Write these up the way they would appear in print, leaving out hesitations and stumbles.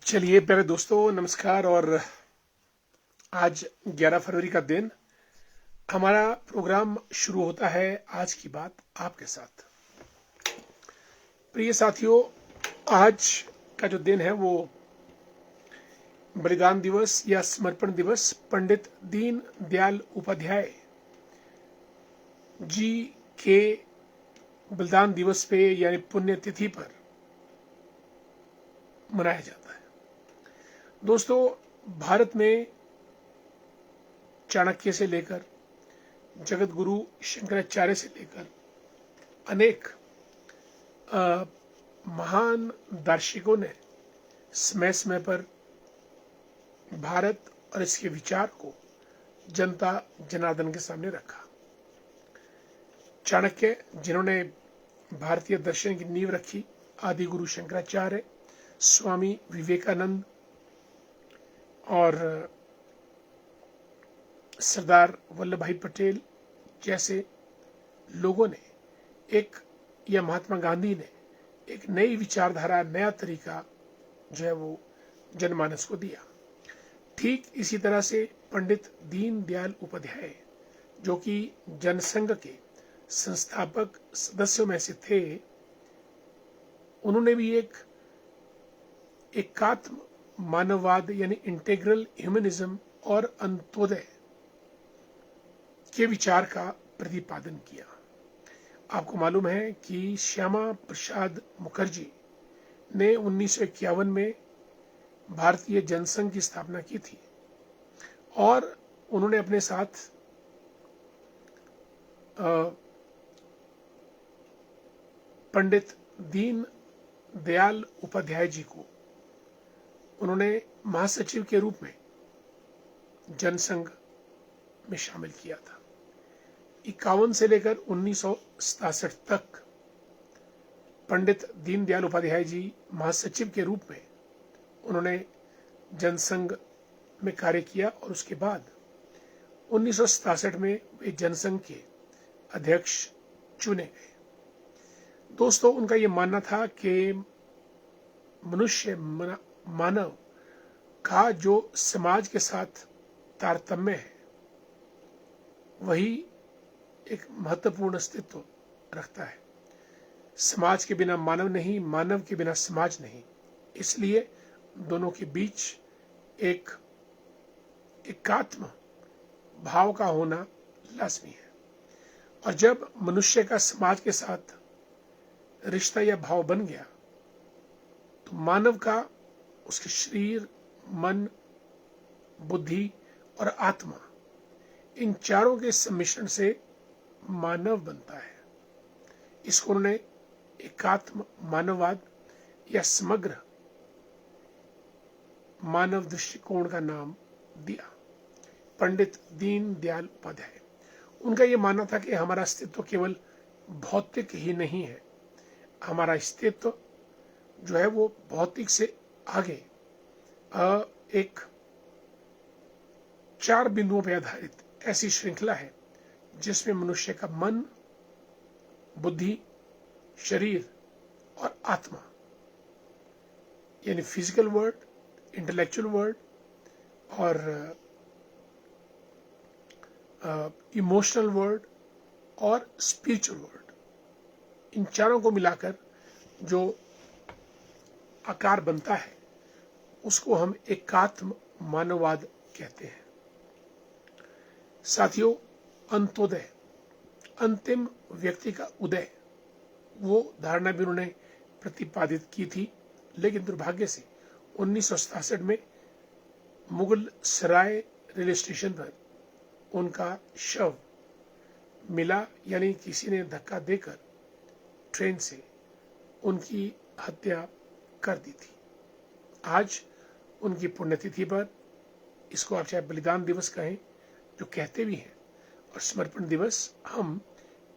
चलिए प्यारे दोस्तों, नमस्कार। और आज 11 फरवरी का दिन हमारा प्रोग्राम शुरू होता है। आज की बात आपके साथ, प्रिय साथियों, आज का जो दिन है वो बलिदान दिवस या समर्पण दिवस पंडित दीन दयाल उपाध्याय जी के बलिदान दिवस पे यानी पुण्यतिथि पर मनाया जाता है। दोस्तों, भारत में चाणक्य से लेकर जगत गुरु शंकराचार्य से लेकर अनेक महान दार्शनिकों ने समय समय पर भारत और इसके विचार को जनता जनार्दन के सामने रखा। चाणक्य, जिन्होंने भारतीय दर्शन की नींव रखी, आदि गुरु शंकराचार्य, स्वामी विवेकानंद और सरदार वल्लभ भाई पटेल जैसे लोगों ने या महात्मा गांधी ने एक नई विचारधारा, नया तरीका जो है वो जनमानस को दिया। ठीक इसी तरह से पंडित दीन दयाल उपाध्याय, जो कि जनसंघ के संस्थापक सदस्यों में से थे, उन्होंने भी एक एकात्म मानववाद यानी इंटेग्रल ह्यूमनिज्म और अंत्योदय के विचार का प्रतिपादन किया। आपको मालूम है कि श्यामा प्रसाद मुखर्जी ने 1951 में भारतीय जनसंघ की स्थापना की थी और उन्होंने अपने साथ पंडित दीन दयाल उपाध्याय जी को उन्होंने महासचिव के रूप में जनसंघ में शामिल किया था। 51 से लेकर 1967 तक पंडित दीन दयाल उपाध्याय जी महासचिव के रूप में उन्होंने जनसंघ में कार्य किया और उसके बाद 1967 में वे जनसंघ के अध्यक्ष चुने गए। दोस्तों, उनका ये मानना था कि मनुष्य मानव का जो समाज के साथ तारतम्य है वही एक महत्वपूर्ण अस्तित्व रखता है। समाज के बिना मानव नहीं, मानव के बिना समाज नहीं। इसलिए दोनों के बीच एक एकात्म भाव का होना लाजमी है। और जब मनुष्य का समाज के साथ रिश्ता या भाव बन गया तो मानव का, उसके शरीर, मन, बुद्धि और आत्मा, इन चारों के सम्मिश्रण से मानव बनता है। इसको उन्होंने एकात्म मानववाद या समग्र मानव दृष्टिकोण का नाम दिया। पंडित दीन दयाल उपाध्याय, उनका यह मानना था कि हमारा अस्तित्व केवल भौतिक ही नहीं है। हमारा अस्तित्व जो है वो भौतिक से आगे एक 4 बिंदुओं पर आधारित ऐसी श्रृंखला है जिसमें मनुष्य का मन, बुद्धि, शरीर और आत्मा यानी फिजिकल वर्ल्ड, इंटेलेक्चुअल वर्ल्ड और इमोशनल वर्ल्ड और स्पिरिचुअल वर्ल्ड, इन चारों को मिलाकर जो आकार बनता है उसको हम एकात्म मानववाद कहते हैं। साथियों, अंत्योदय, अंतिम व्यक्ति का उदय, वो धारणा भी उन्होंने प्रतिपादित की थी, लेकिन दुर्भाग्य से 1967 में मुगल सराय रेलवे स्टेशन पर उनका शव मिला, यानी किसी ने धक्का देकर ट्रेन से उनकी हत्या कर दी थी। आज उनकी पुण्यतिथि पर, इसको आप चाहे बलिदान दिवस कहें, जो कहते भी हैं, और समर्पण दिवस, हम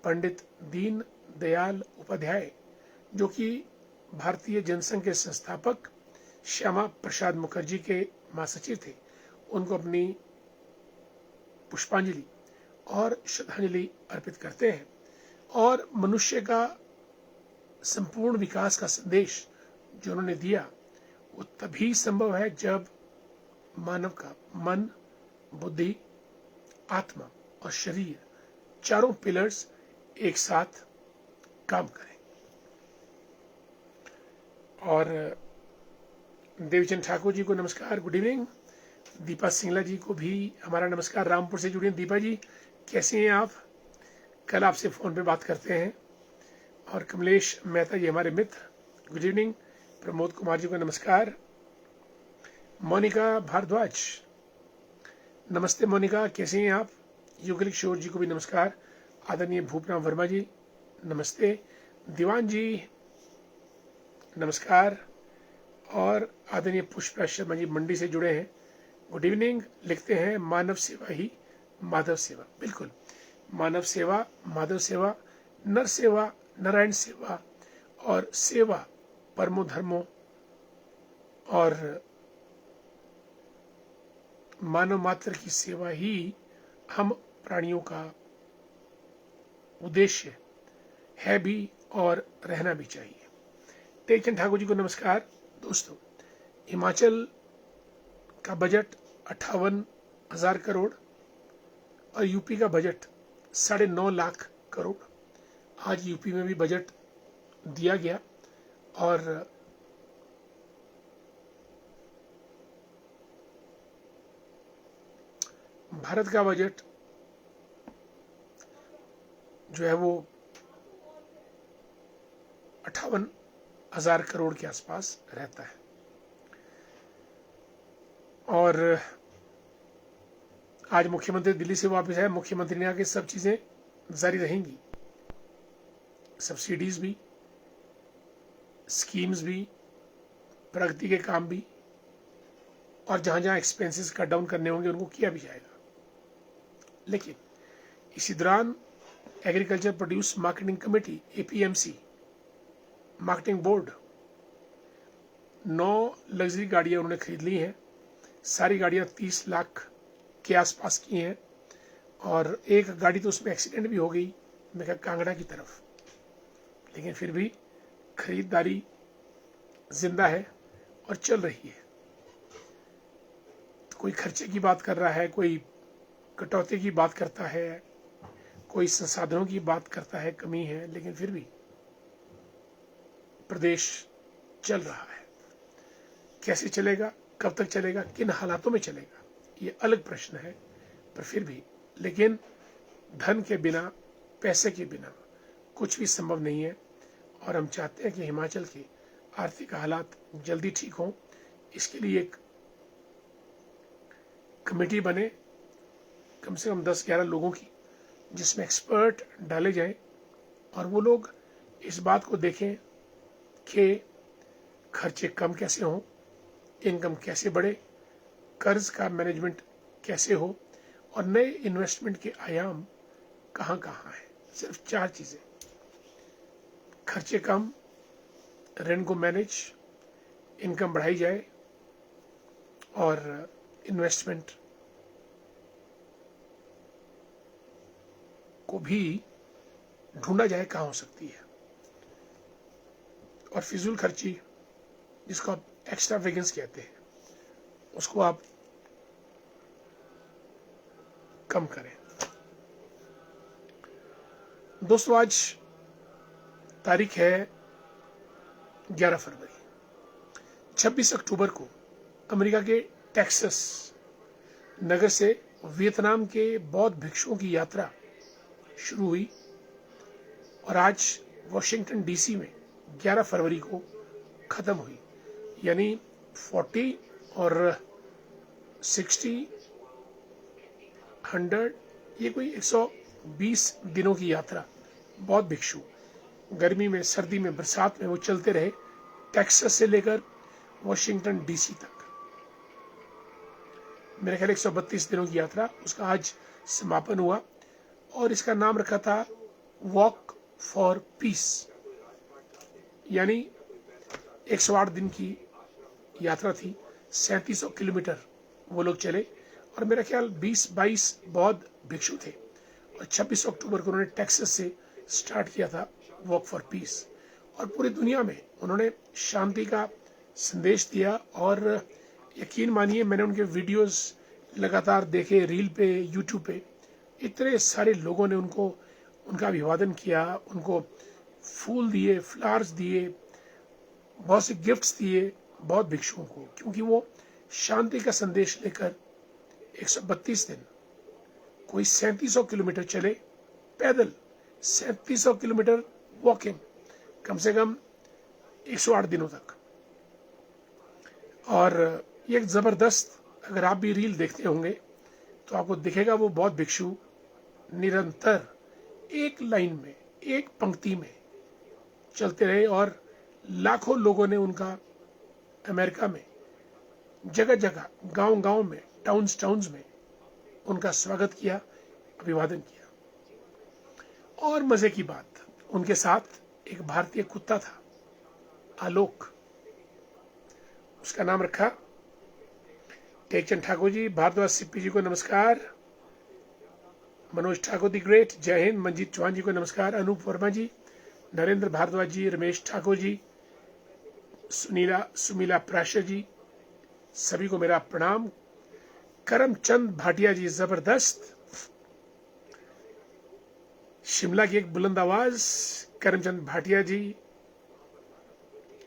पंडित दीन दयाल उपाध्याय, जो कि भारतीय जनसंघ के संस्थापक श्यामा प्रसाद मुखर्जी के महासचिव थे, उनको अपनी पुष्पांजलि और श्रद्धांजलि अर्पित करते हैं। और मनुष्य का संपूर्ण विकास का संदेश जो उन्होंने दिया वो तभी संभव है जब मानव का मन, बुद्धि, आत्मा और शरीर, चारों पिलर्स एक साथ काम करें। और देवचंद ठाकुर जी को नमस्कार, गुड इवनिंग। दीपा सिंगला जी को भी हमारा नमस्कार, रामपुर से जुड़ी हैं। दीपा जी कैसे हैं आप? कल आपसे फ़ोन पे बात करते हैं। और कमलेश मेहता जी हमारे मित्र, गुड इवनिंग। प्रमोद कुमार जी को नमस्कार। मोनिका भारद्वाज, नमस्ते मोनिका, कैसे हैं आप? युगल किशोर जी को भी नमस्कार। आदरणीय भूपराम वर्मा जी नमस्ते। दीवान जी नमस्कार। और आदरणीय पुष्पा शर्मा जी मंडी से जुड़े हैं, गुड इवनिंग। लिखते हैं मानव सेवा ही माधव सेवा। बिल्कुल, मानव सेवा, माधव सेवा, नर सेवा, नारायण सेवा और सेवा परमो धर्मो और मानव मात्र की सेवा ही हम प्राणियों का उद्देश्य है भी और रहना भी चाहिए। टेकचंद ठाकुर जी को नमस्कार। दोस्तों, हिमाचल का बजट 58,000 करोड़ और यूपी का बजट 9.5 लाख करोड़। आज यूपी में भी बजट दिया गया और भारत का बजट जो है वो 58,000 करोड़ के आसपास रहता है। और आज मुख्यमंत्री दिल्ली से वापस आए। मुख्यमंत्री ने कहा कि सब चीजें जारी रहेंगी, सब्सिडीज भी, स्कीम्स भी, प्रगति के काम भी, और जहां जहां एक्सपेंसेस कट डाउन करने होंगे उनको किया भी जाएगा। लेकिन इसी दौरान agriculture produce marketing committee APMC marketing board 9 luxury गाड़ियां उन्होंने खरीद ली हैं। सारी गाड़ियां 30 लाख के आसपास की हैं और एक गाड़ी तो उसमें एक्सीडेंट भी हो गई, मैं कहा कांगड़ा की तरफ, लेकिन फिर भी खरीदारी जिंदा है और चल रही है। तो कोई खर्चे की बात कर रहा है, कोई कटौती की बात करता है, कोई संसाधनों की बात करता है, कमी है, लेकिन फिर भी प्रदेश चल रहा है। कैसे चलेगा, कब तक चलेगा, किन हालातों में चलेगा, ये अलग प्रश्न है, पर फिर भी। लेकिन धन के बिना, पैसे के बिना कुछ भी संभव नहीं है और हम चाहते हैं कि हिमाचल के आर्थिक हालात जल्दी ठीक हों। इसके लिए एक कमेटी बने, कम से कम 10-11 लोगों की, जिसमें एक्सपर्ट डाले जाएं और वो लोग इस बात को देखें कि खर्चे कम कैसे हों, इनकम कैसे बढ़े, कर्ज का मैनेजमेंट कैसे हो और नए इन्वेस्टमेंट के आयाम कहां कहां हैं। सिर्फ 4 चीजें: खर्चे कम, ऋण को मैनेज, इनकम बढ़ाई जाए और इन्वेस्टमेंट को भी ढूंढा जाए कहां हो सकती है। और फिजूल खर्ची, जिसको आप एक्स्ट्रा वेगेंस कहते हैं, उसको आप कम करें। दोस्तों, आज तारीख है 11 फरवरी। 26 अक्टूबर को अमेरिका के टेक्सास नगर से वियतनाम के बौद्ध भिक्षुओं की यात्रा शुरू हुई और आज वॉशिंगटन DC में 11 फरवरी को खत्म हुई। यानी 40 और 60, 100, ये कोई 120 दिनों की यात्रा बौद्ध भिक्षु गर्मी में, सर्दी में, बरसात में वो चलते रहे, टेक्सास से लेकर वॉशिंगटन DC तक। मेरे ख्याल 132 दिनों की यात्रा, उसका आज समापन हुआ और इसका नाम रखा था वॉक फॉर पीस। यानी 108 दिन की यात्रा थी, 3700 किलोमीटर वो लोग चले और मेरा ख्याल 20-22 बौद्ध भिक्षु थे और 26 अक्टूबर को उन्होंने टेक्सास से स्टार्ट किया था वॉक फॉर पीस। और पूरी दुनिया में उन्होंने शांति का संदेश दिया। और यकीन मानिए, मैंने उनके वीडियोस लगातार देखे, रील पे, यूट्यूब पे। इतने सारे लोगों ने उनका अभिवादन किया, उनको फूल दिए, फ्लावर्स दिए, बहुत से गिफ्ट्स दिए, बहुत भिक्षुओं को, क्योंकि वो शांति का संदेश लेकर 132 दिन, कोई 3700 किलोमीटर चले पैदल, 3700 किलोमीटर वॉकिंग, कम से कम 108 दिनों तक। और ये एक जबरदस्त, अगर आप भी रील देखते होंगे तो आपको दिखेगा वो बहुत भिक्षु निरंतर एक लाइन में, एक पंक्ति में चलते रहे। और लाखों लोगों ने उनका अमेरिका में जगह जगह, गांव गांव में, टाउन्स में उनका स्वागत किया, अभिवादन किया। और मजे की बात, उनके साथ एक भारतीय कुत्ता था, आलोक, उसका नाम रखा। टेकचंद ठाकुर जी, भारद्वाज सिप्पी जी को नमस्कार, मनोज ठाकुर दी ग्रेट, जय हिंद। मंजीत चौहान जी को नमस्कार, अनूप वर्मा जी, नरेंद्र भारद्वाज जी, रमेश ठाकुर जी, सुमीला प्राशर जी, सभी को मेरा प्रणाम। करमचंद भाटिया जी, जबरदस्त, शिमला की एक बुलंद आवाज, करमचंद भाटिया जी,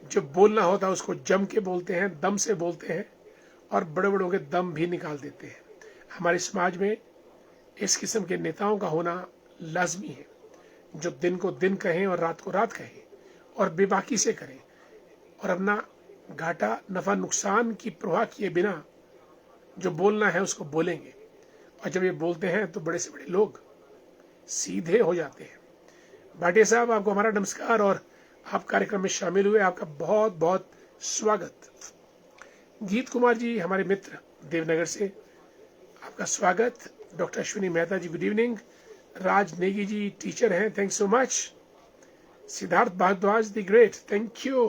जो बोलना होता है उसको जम के बोलते हैं, दम से बोलते हैं, और बड़े बड़ों के दम भी निकाल देते हैं। हमारे समाज में इस किस्म के नेताओं का होना लाजमी है, जो दिन को दिन कहें और रात को रात कहें, और बेबाकी से करें, और अपना घाटा नफा नुकसान की परवाह किए बिना जो बोलना है उसको बोलेंगे। और जब ये बोलते हैं तो बड़े से बड़े लोग सीधे हो जाते हैं। भाटिया साहब, आपको हमारा नमस्कार, और आप कार्यक्रम में शामिल हुए, आपका बहुत बहुत स्वागत। गीत कुमार जी, हमारे मित्र देवनगर से, आपका स्वागत। Doctor Ashwini Mehta ji, good evening. Raj Negi ji, teacher हैं, thank so much. Siddharth Bharadwaj the great, thank you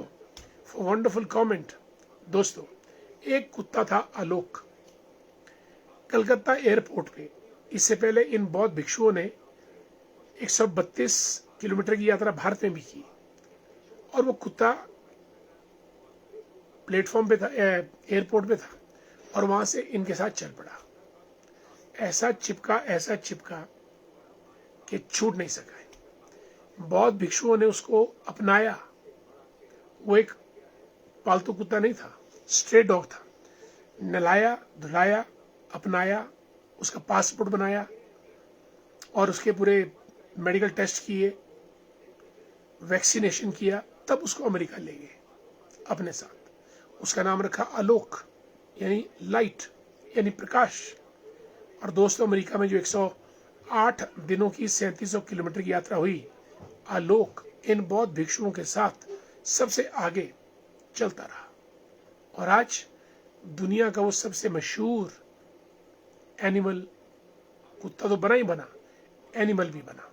for wonderful comment. दोस्तों, एक कुत्ता था आलोक, कलकत्ता एयरपोर्ट पे। इससे पहले इन बौद्ध भिक्षुओं ने 132 किलोमीटर की यात्रा भारत में भी की, और वो कुत्ता प्लेटफॉर्म पे था, एयरपोर्ट पे था, और वहां से इनके साथ चल पड़ा। ऐसा चिपका कि छूट नहीं सका। बौद्ध भिक्षुओं ने उसको अपनाया। वो एक पालतू कुत्ता नहीं था, स्ट्रे डॉग था। नहलाया, धुलाया, अपनाया, उसका पासपोर्ट बनाया, और उसके पूरे मेडिकल टेस्ट किए, वैक्सीनेशन किया, तब उसको अमेरिका ले गए अपने साथ। उसका नाम रखा आलोक, यानी लाइट, यानी प्रकाश। और दोस्तों, अमेरिका में जो 108 दिनों की 3700 किलोमीटर की यात्रा हुई, आलोक इन बौद्ध भिक्षुओं के साथ सबसे आगे चलता रहा, और आज दुनिया का वो सबसे मशहूर एनिमल, कुत्ता तो बना ही बना, एनिमल भी बना,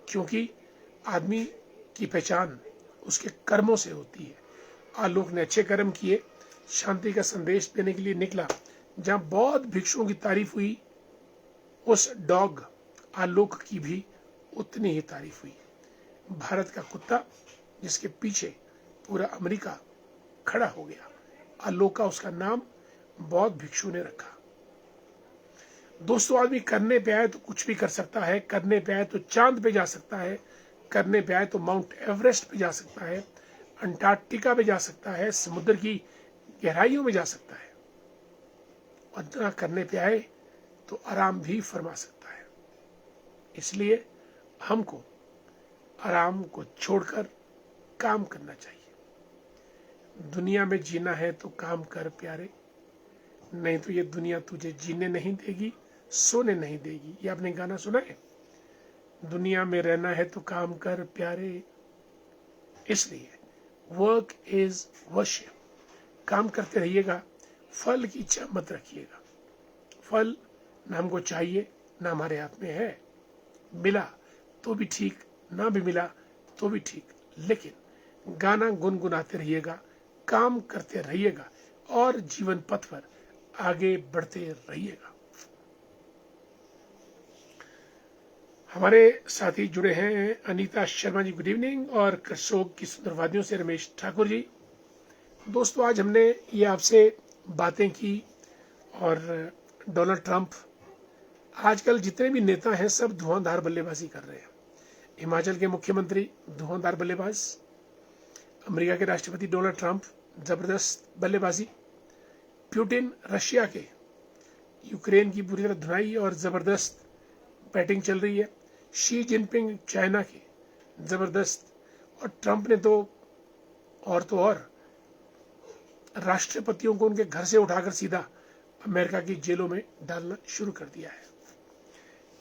क्योंकि आदमी की पहचान उसके कर्मों से होती है। आलोक ने अच्छे कर्म किए, शांति का संदेश देने के लिए निकला। जहां बौद्ध भिक्षुओं की तारीफ हुई, उस डॉग आलोक की भी उतनी ही तारीफ हुई। भारत का कुत्ता, जिसके पीछे पूरा अमेरिका खड़ा हो गया, आलोका उसका नाम बौद्ध भिक्षु ने रखा। दोस्तों, आदमी करने पे आए तो कुछ भी कर सकता है, करने पे आए तो चांद पे जा सकता है, करने पे आए तो माउंट एवरेस्ट पे जा सकता है, अंटार्कटिका पे जा सकता है, समुद्र की गहराइयों में जा सकता है, और ना करने पे आए तो आराम भी फरमा सकता है। इसलिए हमको आराम को छोड़कर काम करना चाहिए। दुनिया में जीना है तो काम कर प्यारे, नहीं तो ये दुनिया तुझे जीने नहीं देगी, सोने नहीं देगी। ये आपने गाना सुना है? दुनिया में रहना है तो काम कर प्यारे। इसलिए वर्क इज वर्शिप, काम करते रहिएगा, फल की इच्छा मत रखिएगा। फल ना हमको चाहिए, ना हमारे हाथ में है। मिला तो भी ठीक, ना भी मिला तो भी ठीक, लेकिन गाना गुनगुनाते रहिएगा, काम करते रहिएगा, और जीवन पथ पर आगे बढ़ते रहिएगा। हमारे साथी जुड़े हैं, अनीता शर्मा जी, गुड इवनिंग। और करसोग की सुंदर वादियों से रमेश ठाकुर जी, दोस्तों, आज हमने ये आपसे बातें की और डोनाल्ड ट्रंप, आजकल जितने भी नेता हैं सब धुआंधार बल्लेबाजी कर रहे हैं। हिमाचल के मुख्यमंत्री धुआंधार बल्लेबाज, अमेरिका के राष्ट्रपति डोनाल्ड ट्रंप जबरदस्त बल्लेबाजी, पुतिन रशिया के यूक्रेन की पूरी तरह धुनाई और जबरदस्त बैटिंग चल रही है, शी जिनपिंग चाइना की जबरदस्त, और ट्रंप ने तो राष्ट्रपतियों को उनके घर से उठाकर सीधा अमेरिका की जेलों में डालना शुरू कर दिया है।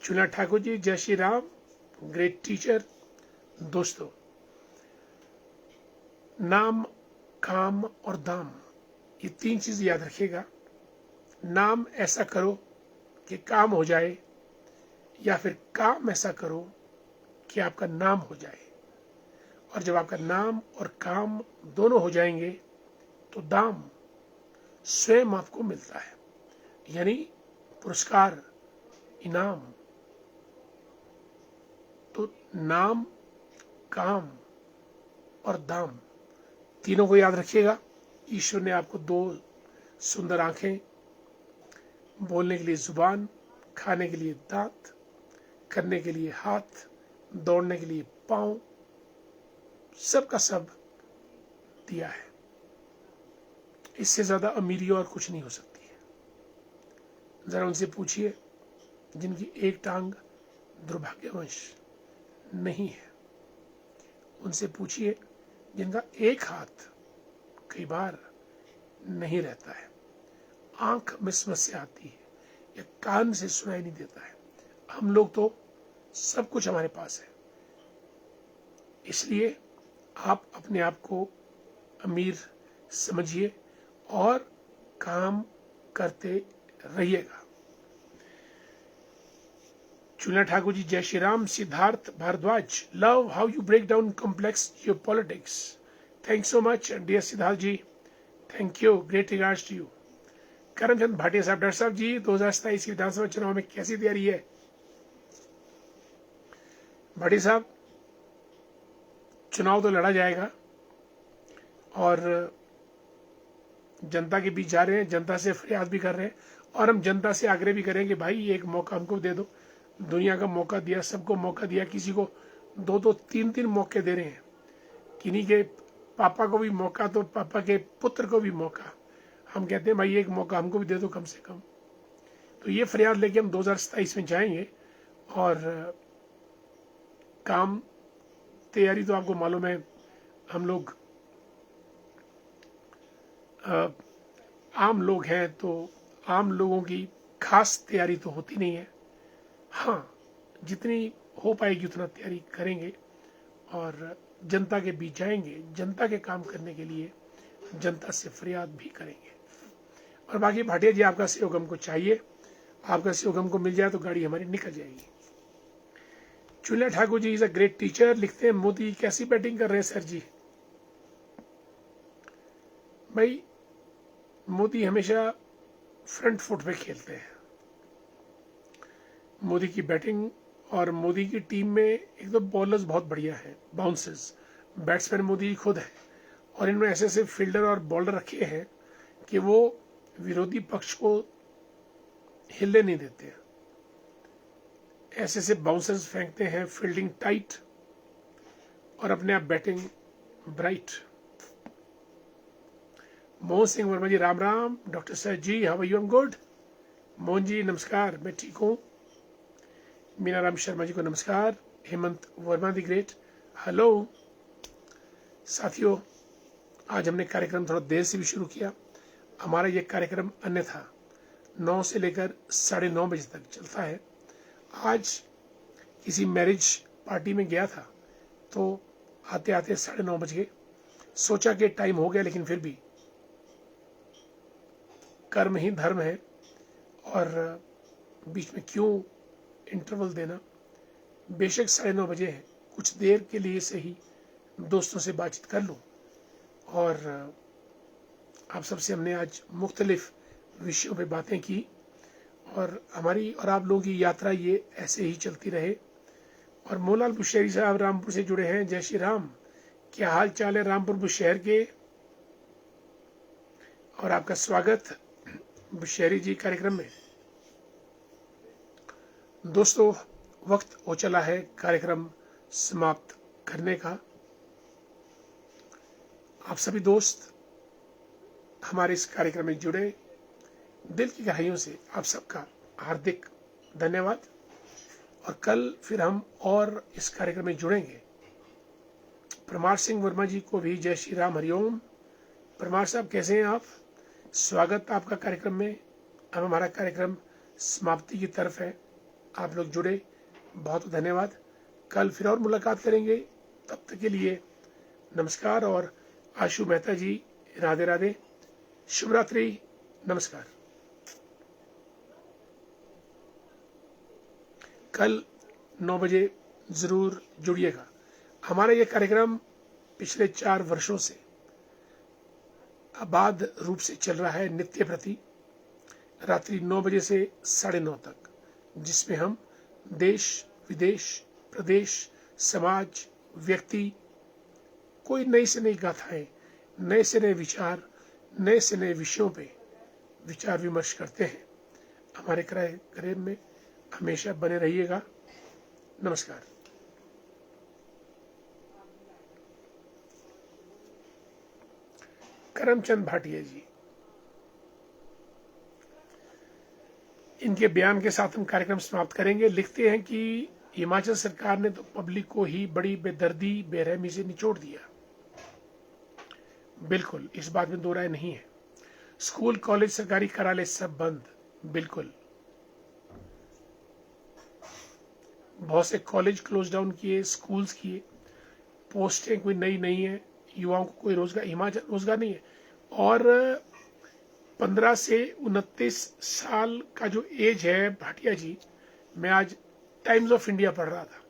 चुना ठाकुर जी, जय श्री राम, ग्रेट टीचर। दोस्तों, नाम, काम और दाम, ये 3 चीज याद रखिएगा। नाम ऐसा करो कि काम हो जाए, या फिर काम ऐसा करो कि आपका नाम हो जाए। और जब आपका नाम और काम दोनों हो जाएंगे तो दाम स्वयं आपको मिलता है, यानी पुरस्कार, इनाम। तो नाम, काम और दाम, तीनों को याद रखिएगा। ईश्वर ने आपको 2 सुंदर आंखें, बोलने के लिए जुबान, खाने के लिए दांत, करने के लिए हाथ, दौड़ने के लिए पांव, सब का सब दिया है। इससे ज्यादा अमीरी और कुछ नहीं हो सकती है। जरा उनसे पूछिए जिनकी एक टांग दुर्भाग्यवश नहीं है, उनसे पूछिए जिनका एक हाथ कई बार नहीं रहता है, आंख में समस्या आती है या कान से सुनाई नहीं देता है। हम लोग तो सब कुछ हमारे पास है। इसलिए आप अपने आप को अमीर समझिए और काम करते रहिएगा। चुना ठाकुर जी, जय Shri Ram. Siddharth Bharadwaj, love how you break down complex geopolitics. Thank so much dear Siddharth ji, thank you, great regards to you. Karamchand Bhatia साहब, डॉक्टर साहब जी 2027 विधानसभा चुनाव में कैसी तैयारी है? भाटिया साहब, चुनाव तो लड़ा जाएगा और जनता के बीच जा रहे हैं, जनता से फरियाद भी कर रहे हैं, और हम जनता से आग्रह भी करेंगे, भाई एक मौका हमको दे दो। दुनिया का मौका दिया, सबको मौका दिया, किसी को 2-2, 3-3 मौके दे रहे हैं। किन्हीं के पापा को भी मौका तो पापा के पुत्र को भी मौका। हम कहते हैं भाई एक मौका हमको भी दे दो कम से कम। तो ये फरियाद लेके हम 2027 में जाएंगे। और काम, तैयारी तो आपको मालूम है, हम लोग आम लोग हैं, तो आम लोगों की खास तैयारी तो होती नहीं है। हाँ, जितनी हो पाएगी उतना तैयारी करेंगे और जनता के बीच जाएंगे, जनता के काम करने के लिए जनता से फरियाद भी करेंगे। और बाकी भाटिया जी, आपका सहयोग हमको चाहिए, आपका सहयोग हमको मिल जाए तो गाड़ी हमारी निकल जाएगी। चुनिया Thakur ji, is a great teacher, लिखते हैं मोदी कैसी बैटिंग कर रहे हैं सर जी। भाई, मोदी हमेशा फ्रंट फुट पे खेलते हैं। मोदी की बैटिंग और मोदी की टीम में एक तो बॉलर्स बहुत बढ़िया है, बाउंसर्स, बैट्समैन मोदी खुद है, और इन्होंने ऐसे ऐसे फील्डर और बॉलर रखे हैं कि वो विरोधी पक्ष को हिलने नहीं देते हैं। ऐसे ऐसे बाउंसर्स फेंकते हैं, फील्डिंग टाइट और अपने आप batting bright. Mohan Singh Verma ji, Ram Ram. Doctor sir ji, how are you? I am good. Mohan ji नमस्कार, मैं ठीक हूँ। मीना राम शर्मा जी को नमस्कार। Hemant Verma the great, hello. साथियों, आज हमने कार्यक्रम थोड़ा देर से भी शुरू किया। हमारा ये कार्यक्रम अन्यथा 9 से लेकर 9:30 बजे तक चलता है। आज किसी मैरिज पार्टी में गया था तो आते आते 9:30 बज गए। सोचा कि टाइम हो गया, लेकिन फिर भी कर्म ही धर्म है और बीच में क्यों इंटरवल देना। बेशक 9:30 बजे है, कुछ देर के लिए से ही दोस्तों से बातचीत कर लूं। और आप सबसे हमने आज मुख्तलिफ विषयों पे बातें की, और हमारी और आप लोगों की यात्रा ये ऐसे ही चलती रहे। और मोहनलाल बुशहरी साहब रामपुर से जुड़े हैं, जय श्री राम। क्या हाल चाल है रामपुर बुशहर के? और आपका स्वागत बुशहरी जी कार्यक्रम में। दोस्तों, वक्त हो चला है कार्यक्रम समाप्त करने का। आप सभी दोस्त हमारे इस कार्यक्रम में जुड़े, दिल की गहराइयों से आप सबका हार्दिक धन्यवाद। और कल फिर हम और इस कार्यक्रम में जुड़ेंगे। परमार सिंह वर्मा जी को भी जय श्री राम, हरिओम। परमार साहब, कैसे हैं आप? स्वागत आपका कार्यक्रम में। अब हमारा कार्यक्रम समाप्ति की तरफ है। आप लोग जुड़े, बहुत धन्यवाद। कल फिर और मुलाकात करेंगे। तब तक के लिए नमस्कार। और आशु मेहता जी, राधे राधे, शुभ रात्रि, नमस्कार। कल 9 बजे जरूर जुड़िएगा। हमारा ये कार्यक्रम पिछले 4 वर्षों से आबाद रूप से चल रहा है, नित्य प्रति रात्रि 9 बजे से 9:30 तक, जिसमें हम देश विदेश, प्रदेश, समाज, व्यक्ति, कोई नई से नई गाथाएं, नए से नए विचार, नए से नए विषयों पे विचार विमर्श करते हैं। हमारे कार्यक्रम में हमेशा बने रहिएगा। नमस्कार। करमचंद भाटिया जी, इनके बयान के साथ हम कार्यक्रम समाप्त करेंगे। लिखते हैं कि हिमाचल सरकार ने तो पब्लिक को ही बड़ी बेदर्दी, बेरहमी से निचोड़ दिया। बिल्कुल, इस बात में दो राय नहीं है। स्कूल, कॉलेज, सरकारी कार्यालय सब बंद। बिल्कुल, बहुत से कॉलेज क्लोज डाउन किए, स्कूल्स किए, पोस्टें कोई नई नहीं है, युवाओं को कोई रोजगार, हिमाचल रोजगार नहीं है। और 15 से 29 साल का जो एज है भाटिया जी, मैं आज टाइम्स ऑफ इंडिया पढ़ रहा था।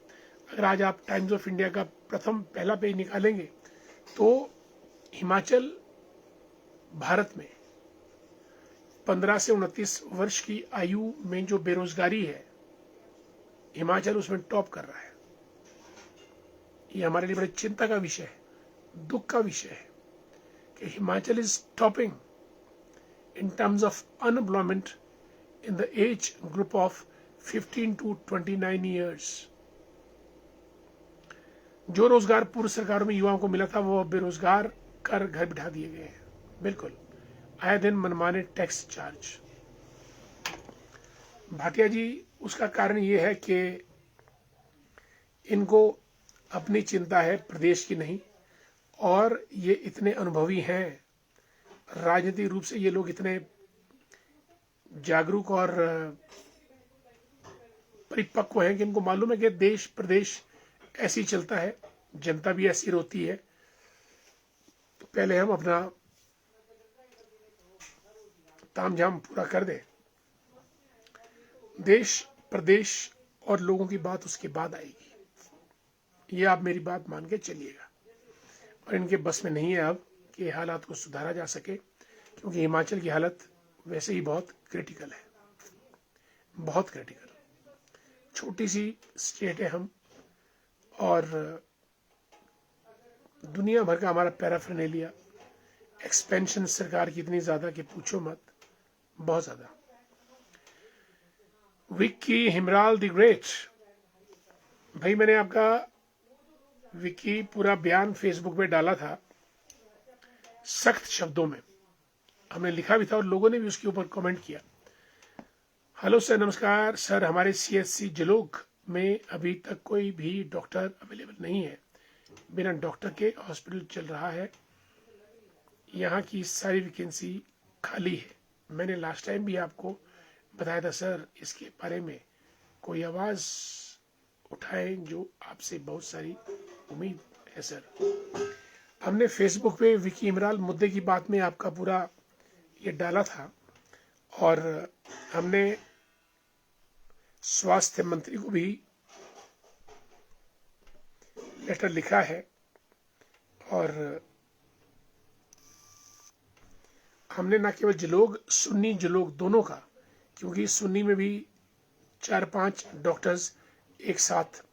अगर आज आप टाइम्स ऑफ इंडिया का पहला पेज निकालेंगे तो हिमाचल भारत में 15 से 29 वर्ष की आयु में जो बेरोजगारी है, हिमाचल उसमें टॉप कर रहा है। ये हमारे लिए बड़ी चिंता का विषय है, दुख का विषय है कि Himachal is topping in terms of unemployment in the age group of 15 to 29 years. जो रोजगार पूर्व सरकारों में युवाओं को मिला था, वो बेरोजगार कर घर बिठा दिए गए हैं। बिल्कुल, आए दिन मनमाने टैक्स चार्ज। भाटिया जी, उसका कारण ये है कि इनको अपनी चिंता है, प्रदेश की नहीं। और ये इतने अनुभवी हैं, राजनीतिक रूप से ये लोग इतने जागरूक और परिपक्व हैं कि इनको मालूम है कि देश प्रदेश ऐसी चलता है, जनता भी ऐसी रोती है। पहले हम अपना तामझाम पूरा कर दें, देश प्रदेश और लोगों की बात उसके बाद आएगी। ये आप मेरी बात मान के चलिएगा। और इनके बस में नहीं है अब कि हालात को सुधारा जा सके, क्योंकि हिमाचल की हालत वैसे ही बहुत क्रिटिकल है, बहुत क्रिटिकल। छोटी सी स्टेट है हम, और दुनिया भर का हमारा पैराफर्नेलिया, एक्सपेंशन सरकार की इतनी ज्यादा कि पूछो मत, बहुत ज्यादा। विक्की हिमराल द ग्रेट, भाई मैंने आपका विक्की पूरा बयान फेसबुक पे डाला था, सख्त शब्दों में हमने लिखा भी था और लोगों ने भी उसके ऊपर कमेंट किया। हेलो सर, नमस्कार सर, हमारे CHC जलोग में अभी तक कोई भी डॉक्टर अवेलेबल नहीं है। बिना डॉक्टर के हॉस्पिटल चल रहा है। यहाँ की सारी वैकेंसी खाली है। मैंने लास्ट टाइम भी आपको बताया था सर, इसके बारे में कोई आवाज उठाएं, जो आपसे बहुत सारी उम्मीद है सर। हमने फेसबुक पे विकी इमराल मुद्दे की बात में आपका पूरा ये डाला था, और हमने स्वास्थ्य मंत्री को भी लेटर लिखा है। और हमने ना केवल जलोग, सुन्नी जलोग दोनों का, क्योंकि सुन्नी में भी 4-5 डॉक्टर्स एक साथ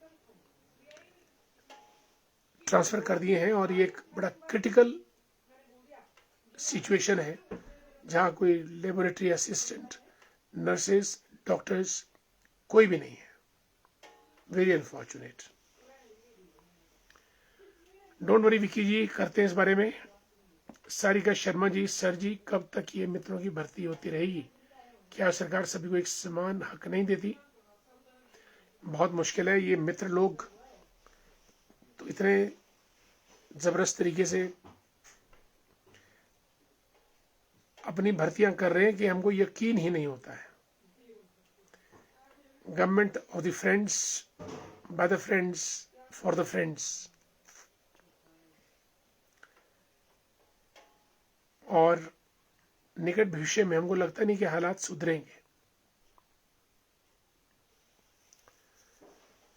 ट्रांसफर कर दिए हैं, और ये एक बड़ा क्रिटिकल सिचुएशन है। जहां कोई लेबोरेटरी असिस्टेंट, नर्सेस, डॉक्टर्स कोई भी नहीं है। Very unfortunate. Don't worry Vicky ji, करते हैं इस बारे में। सारिका शर्मा जी, सर जी कब तक ये मित्रों की भर्ती होती रहेगी? क्या सरकार सभी को एक समान हक नहीं देती? बहुत मुश्किल है। ये मित्र लोग तो इतने जबरदस्त तरीके से अपनी भर्तियां कर रहे हैं कि हमको यकीन ही नहीं होता है। Government of the friends, by the friends, for the friends. और निकट भविष्य में हमको लगता नहीं कि हालात सुधरेंगे।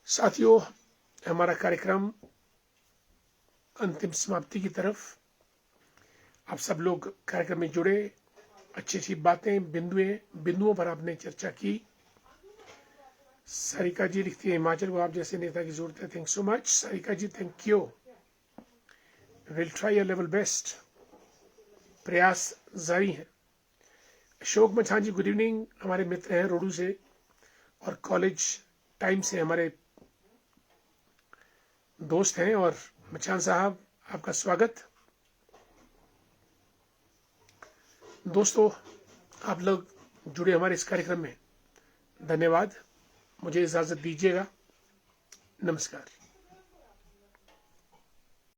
साथियों, हमारा कार्यक्रम अंतिम समाप्ति की तरफ। आप सब लोग कार्यक्रम में जुड़े, अच्छी अच्छी बातें, बिंदुओं पर आपने चर्चा की। सारिका जी लिखती है, हिमाचल को आप जैसे नेता की जरूरत है। Thank so much Sarika ji, thank you. Will try your level best. प्रयास जारी है। Ashok Machan ji, good evening. हमारे मित्र हैं रोडू से और कॉलेज टाइम से हमारे दोस्त हैं। और मछान साहब, आपका स्वागत। दोस्तों, आप लोग जुड़े हमारे इस कार्यक्रम में, धन्यवाद। मुझे इजाजत दीजिएगा। नमस्कार।